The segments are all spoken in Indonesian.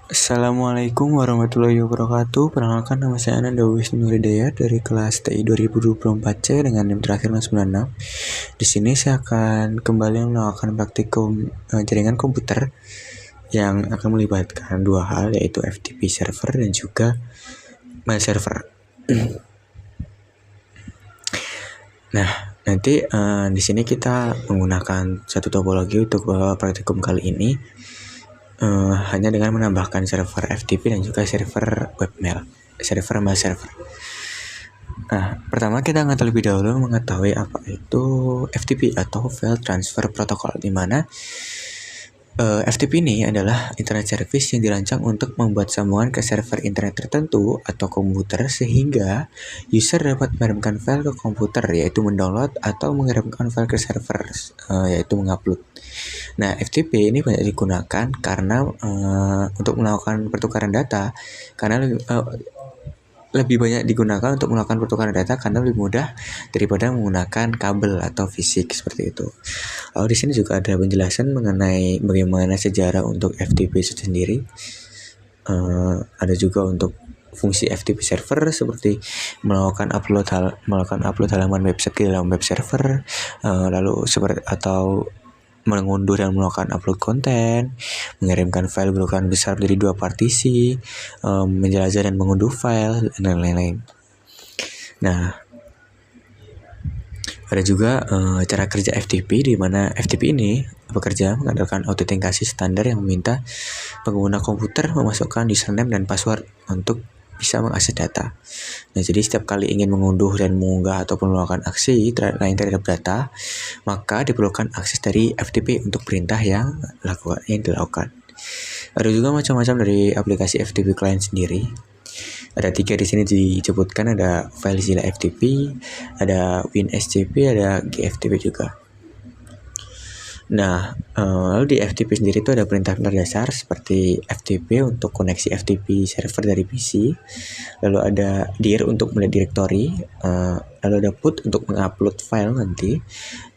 Assalamualaikum warahmatullahi wabarakatuh. Perkenalkan, nama saya Ananda Wisnu Hidayat dari kelas TI 2024C dengan NIM terakhir 096. Di sini saya akan kembali melakukan praktikum jaringan komputer yang akan melibatkan dua hal, yaitu FTP server dan juga mail server. Nah, nanti di sini kita menggunakan satu topologi untuk praktikum kali ini. Hanya dengan menambahkan server FTP dan juga server webmail, server mail server. Nah, pertama kita akan terlebih dahulu mengetahui apa itu FTP atau File Transfer Protocol, di mana FTP ini adalah internet service yang dirancang untuk membuat sambungan ke server internet tertentu atau komputer sehingga user dapat mengirimkan file ke komputer, yaitu mendownload, atau mengirimkan file ke server, yaitu mengupload. Nah, FTP ini banyak digunakan karena untuk melakukan pertukaran data, karena lebih banyak digunakan untuk melakukan pertukaran data karena lebih mudah daripada menggunakan kabel atau fisik seperti itu. Lalu di sini juga ada penjelasan mengenai bagaimana sejarah untuk FTP itu sendiri. Ada juga untuk fungsi FTP server seperti melakukan upload halaman website ke dalam web server, lalu seperti atau mengunduh dan melakukan upload konten, mengirimkan file berukuran besar dari 2 partisi, menjelajah dan mengunduh file, dan lain-lain. Nah, ada juga cara kerja FTP, di mana FTP ini bekerja mengandalkan autentikasi standar yang meminta pengguna komputer memasukkan username dan password untuk bisa mengakses data. Nah, jadi setiap kali ingin mengunduh dan mengunggah ataupun melakukan aksi lain terhadap data, maka diperlukan akses dari FTP untuk perintah yang dilakukan. Ada juga macam-macam dari aplikasi FTP client sendiri. Ada 3 di sini disebutkan, ada FileZilla FTP, ada WinSCP, ada GFTP juga. Nah, lalu di FTP sendiri itu ada perintah-perintah dasar seperti FTP untuk koneksi FTP server dari PC, lalu ada dir untuk melihat directory, lalu ada put untuk mengupload file nanti,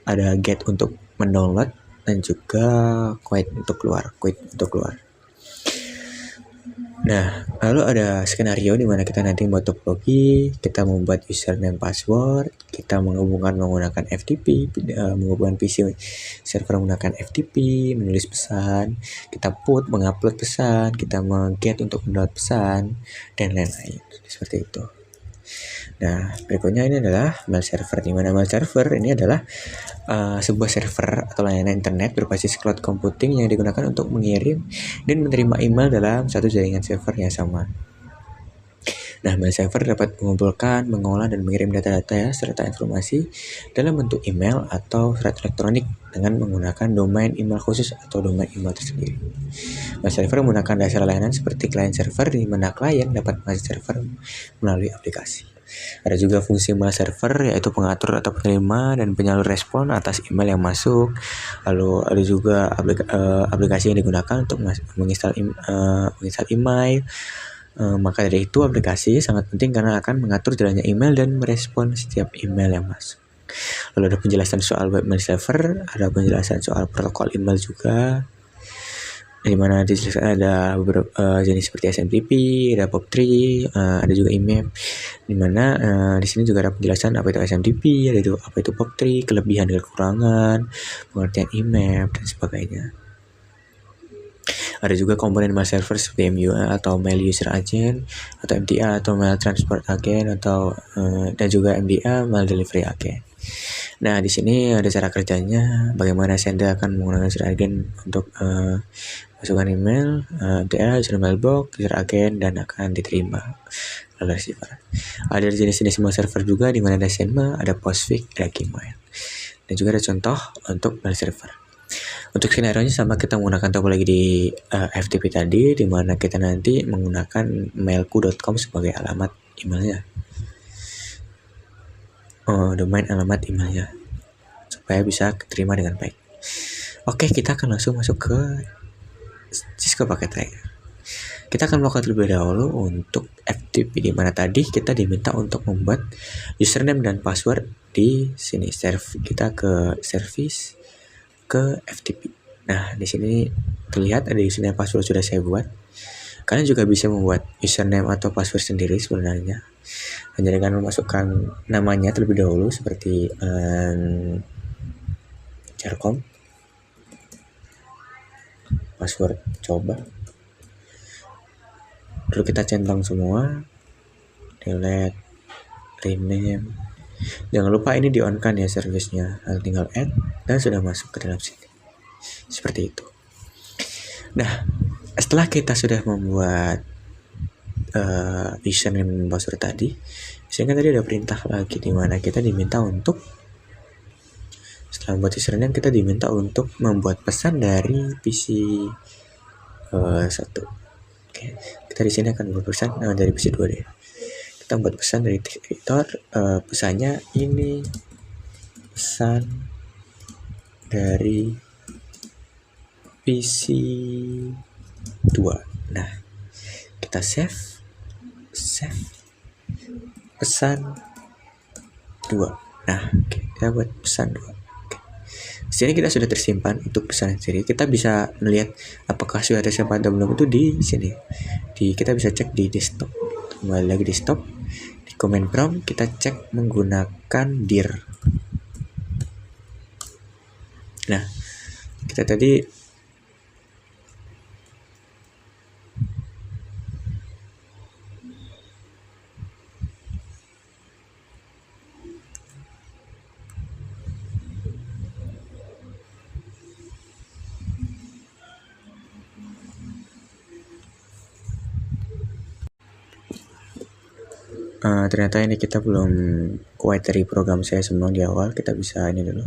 ada get untuk mendownload, dan juga quit untuk keluar. Nah, lalu ada skenario di mana kita nanti membuat topologi, kita membuat username password, kita menghubungkan menggunakan FTP, menghubungkan PC server menggunakan FTP, menulis pesan, kita put mengupload pesan, kita meng-get untuk mendownload pesan, dan lain-lain seperti itu. Nah, berikutnya ini adalah mail server, di mana mail server ini adalah sebuah server atau layanan internet berbasis cloud computing yang digunakan untuk mengirim dan menerima email dalam satu jaringan server yang sama. Nah, mail server dapat mengumpulkan, mengolah, dan mengirim data-data serta informasi dalam bentuk email atau surat elektronik dengan menggunakan domain email khusus atau domain email tersendiri. Mail server menggunakan dasar layanan seperti client server, di mana klien dapat mengakses server melalui aplikasi. Ada juga fungsi mail server, yaitu pengatur atau penerima dan penyalur respon atas email yang masuk. Lalu ada juga aplikasi yang digunakan untuk menginstal email. Maka dari itu aplikasi sangat penting karena akan mengatur jalannya email dan merespon setiap email yang masuk. Lalu ada penjelasan soal web mail server, ada penjelasan soal protokol email juga, di mana dijelaskan ada beberapa jenis seperti SMTP, ada POP3, ada juga IMAP, di mana di sini juga ada penjelasan apa itu SMTP, apa itu POP3, kelebihan dan kekurangan, pengertian IMAP, dan sebagainya. Ada juga komponen mail server seperti MUA atau Mail User Agent, atau MTA atau Mail Transport Agent, atau dan juga MDA, Mail Delivery Agent. Nah, di sini ada cara kerjanya, bagaimana sender akan menggunakan user agent untuk masukkan email, MTA, user mailbox, user agent, dan akan diterima oleh receiver. Ada jenis-jenis mail server juga, di mana ada Sendmail, ada Postfix, ada Gmail. Dan juga ada contoh untuk mail server. Untuk skenario-nya sama, kita menggunakan topologi di FTP tadi, di mana kita nanti menggunakan mailku.com sebagai alamat emailnya, domain alamat emailnya, supaya bisa diterima dengan baik. Oke, kita akan langsung masuk ke Cisco Packet Tracker. Kita akan melakukan terlebih dahulu untuk FTP, di mana tadi kita diminta untuk membuat username dan password. Di sini kita ke service, ke FTP. Nah, di sini terlihat ada username password sudah saya buat. Kalian juga bisa membuat username atau password sendiri sebenarnya, hanya dengan memasukkan namanya terlebih dahulu seperti Jarkom, password coba, lalu kita centang semua, delete, rename. Jangan lupa ini di on kan ya servicenya, tinggal add dan sudah masuk ke dalam sini seperti itu. Nah, setelah kita sudah membuat username dan password tadi, sehingga tadi ada perintah lagi di mana kita diminta untuk, setelah membuat username kita diminta untuk membuat pesan dari PC 1. Oke, kita di sini akan membuat pesan dari PC 2 deh. Kita membuat pesan dari editor, pesannya ini pesan dari PC 2. Nah, kita save pesan 2. Nah, kita buat pesan 2. Di sini kita sudah tersimpan untuk pesan sendiri. Kita bisa melihat apakah sudah tersimpan atau belum itu di sini. Kita bisa cek di desktop. Kembali lagi di desktop. Di command prompt kita cek menggunakan dir. Nah, kita tadi ternyata ini kita belum quit dari program saya sebelum di awal. Kita bisa ini dulu,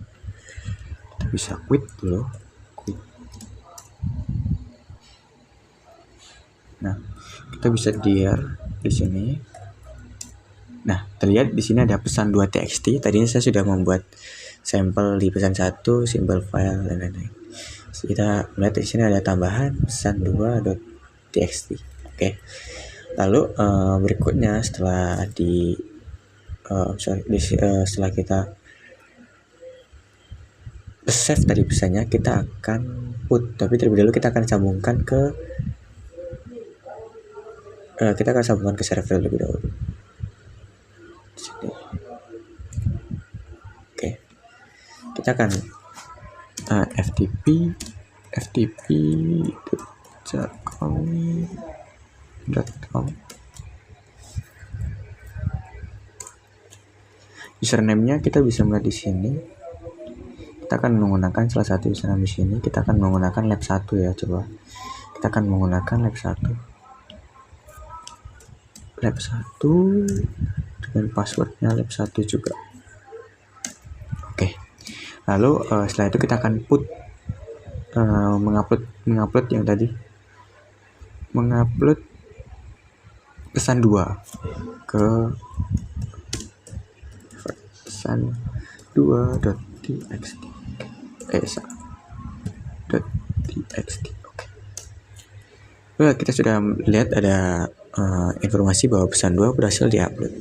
kita bisa quit dulu, quit. Nah, kita bisa dir di sini. Nah, terlihat di sini ada pesan 2 txt. Tadinya saya sudah membuat sampel di pesan 1, simbol file dan lain-lain. Kita melihat di sini ada tambahan pesan 2.txt. Oke. Lalu berikutnya setelah setelah kita save tadi pesannya, kita akan put. Tapi terlebih dahulu kita akan sambungkan ke server lebih dahulu. Oke. Kita akan ftp.jarkom.com. Username-nya kita bisa melihat di sini. Kita akan menggunakan salah satu username di sini. Kita akan menggunakan lab 1 ya, coba. Kita akan menggunakan lab 1. Lab 1 dengan passwordnya lab 1 juga. Oke. Lalu setelah itu kita akan put mengupload yang tadi, mengupload pesan 2 ke pesan 2.txt. Oke. Kita sudah lihat ada informasi bahwa pesan 2 berhasil diupload.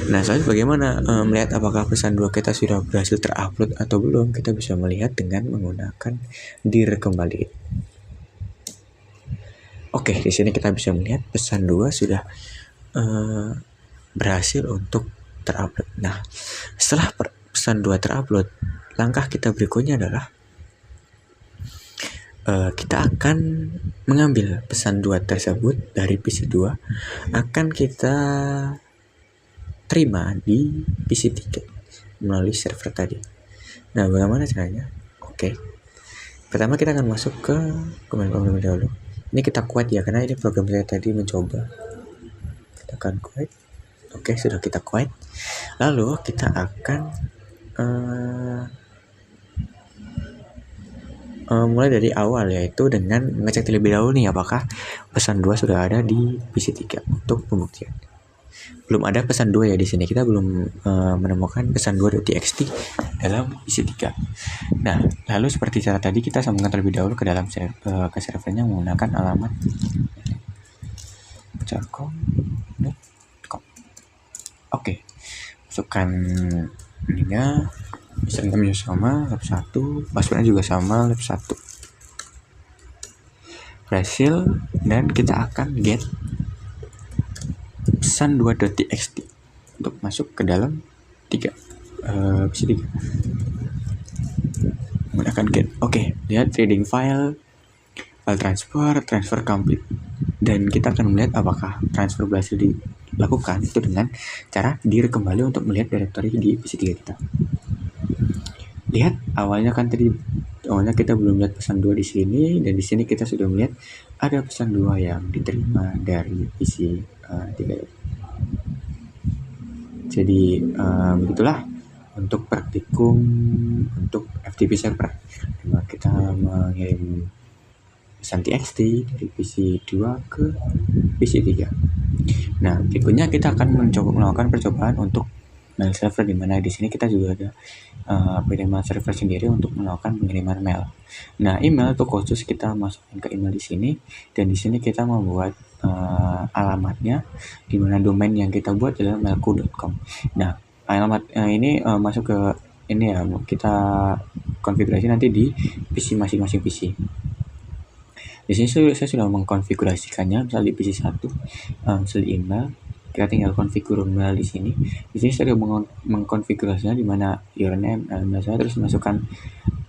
Nah, soalnya bagaimana melihat apakah pesan 2 kita sudah berhasil terupload atau belum? Kita bisa melihat dengan menggunakan dir kembali. Oke, di sini kita bisa melihat pesan 2 sudah berhasil untuk terupload. Nah, setelah pesan 2 terupload, langkah kita berikutnya adalah kita akan mengambil pesan 2 tersebut dari PC 2, akan kita terima di PC 3 melalui server tadi. Nah, bagaimana caranya? Oke. Pertama kita akan masuk ke command prompt terlebih dahulu. Ini kita quit ya, karena ini program saya tadi mencoba. Kita akan quit. Oke, sudah kita quit. Lalu kita akan mulai dari awal, yaitu dengan mengecek terlebih dahulu nih apakah pesan 2 sudah ada di PC 3 untuk pembuktian. Belum ada pesan 2 ya di sini. Kita belum menemukan pesan 2.txt dalam PC 3. Nah, lalu seperti cara tadi kita sambungkan terlebih dahulu ke dalam ke servernya menggunakan alamat jarkom.com. Oke. Masukkan ininya, username sama lab 1, passwordnya juga sama lab 1. berhasil, dan kita akan get pesan 2.txt untuk masuk ke dalam PC 3 menggunakan get. Oke, lihat reading file transfer complete, dan kita akan melihat apakah transfer berhasil dilakukan itu dengan cara dir kembali untuk melihat directory di PC 3 kita. Lihat awalnya kita belum lihat pesan 2 di sini, dan di sini kita sudah melihat ada pesan 2 yang diterima dari PC 3. Jadi begitulah untuk praktikum untuk FTP server. Dimana kita mengirim pesan TXT dari PC 2 ke PC 3. Nah, berikutnya kita akan melakukan percobaan untuk mail server, di mana di sini kita juga ada pengiriman server sendiri untuk melakukan pengiriman mail. Nah, email itu khusus kita masukin ke email di sini, dan di sini kita membuat alamatnya, di mana domain yang kita buat adalah mailku.com. Nah, alamat ini masuk ke ini ya, kita konfigurasi nanti di PC masing-masing PC. Di sini saya sudah mengkonfigurasikannya, misal di PC 1, misal di email, kita tinggal konfigur mail di sini. Di sini saya sudah mengkonfigurasinya, di mana username, email saya, terus masukkan.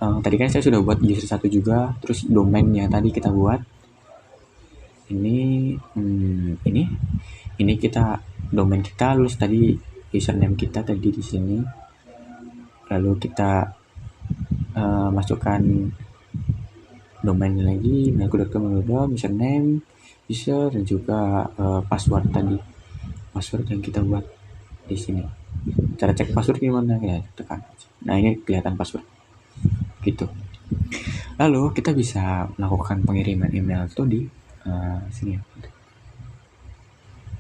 Tadi kan saya sudah buat user 1 juga, terus domain yang tadi kita buat. Ini kita domain kita, lalu tadi username kita tadi di sini. Lalu kita masukkan domain lagi, mailku.com, username, user, dan juga password tadi. Password yang kita buat di sini. Cara cek password gimana ya? Tekan. Nah, ini kelihatan password. Gitu. Lalu kita bisa melakukan pengiriman email itu di sini ya.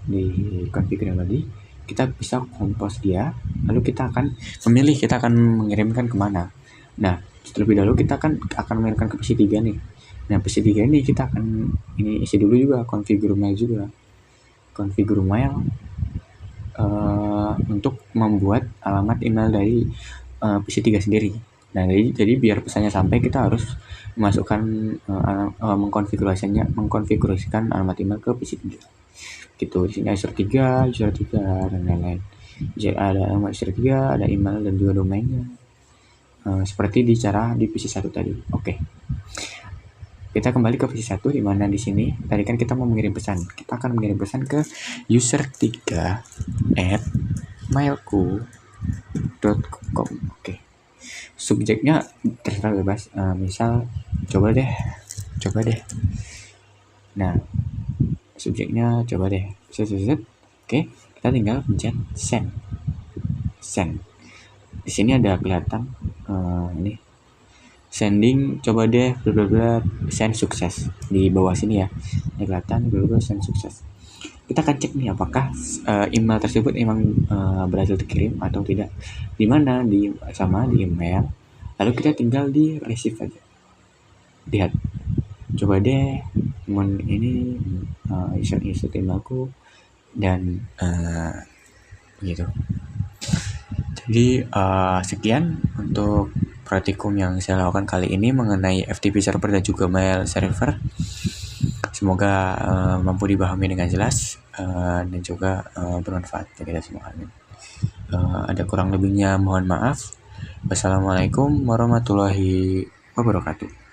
Di konfigurasi tadi, kita bisa compose dia. Lalu kita akan memilih kita akan mengirimkan kemana. Nah, terlebih dahulu kita akan mengirimkan ke PC 3 nih. Nah, PC 3 ini kita akan isi dulu juga configure mail juga. Configure mail untuk membuat alamat email dari PC 3 sendiri. Nah, jadi biar pesannya sampai, kita harus memasukkan mengkonfigurasikan alamat email ke PC 3. Gitu. Di sini user 3 dan lain-lain. Ada alamat user 3, ada email dan juga domainnya. Seperti di PC 1 tadi. Oke. Kita kembali ke PC 1, di mana di sini tadi kan kita mau mengirim pesan. Kita akan mengirim pesan ke user3@mailku.com. Oke. Subjeknya terserah bebas. Misal coba deh. Nah, subjeknya coba deh. Oke, kita tinggal pencet send. Di sini ada kelihatan ini sending, coba deh bla bla send sukses di bawah sini ya. Ini kelihatan bla send sukses. Kita akan cek nih apakah email tersebut memang berhasil dikirim atau tidak. Di mana di email. Lalu kita tinggal di receive aja. Lihat. Coba deh ini insert emailku dan gitu. Jadi sekian untuk praktikum yang saya lakukan kali ini mengenai FTP server dan juga mail server. Semoga mampu dipahami dengan jelas dan juga bermanfaat bagi kita semua. Ada kurang lebihnya mohon maaf. Wassalamualaikum warahmatullahi wabarakatuh.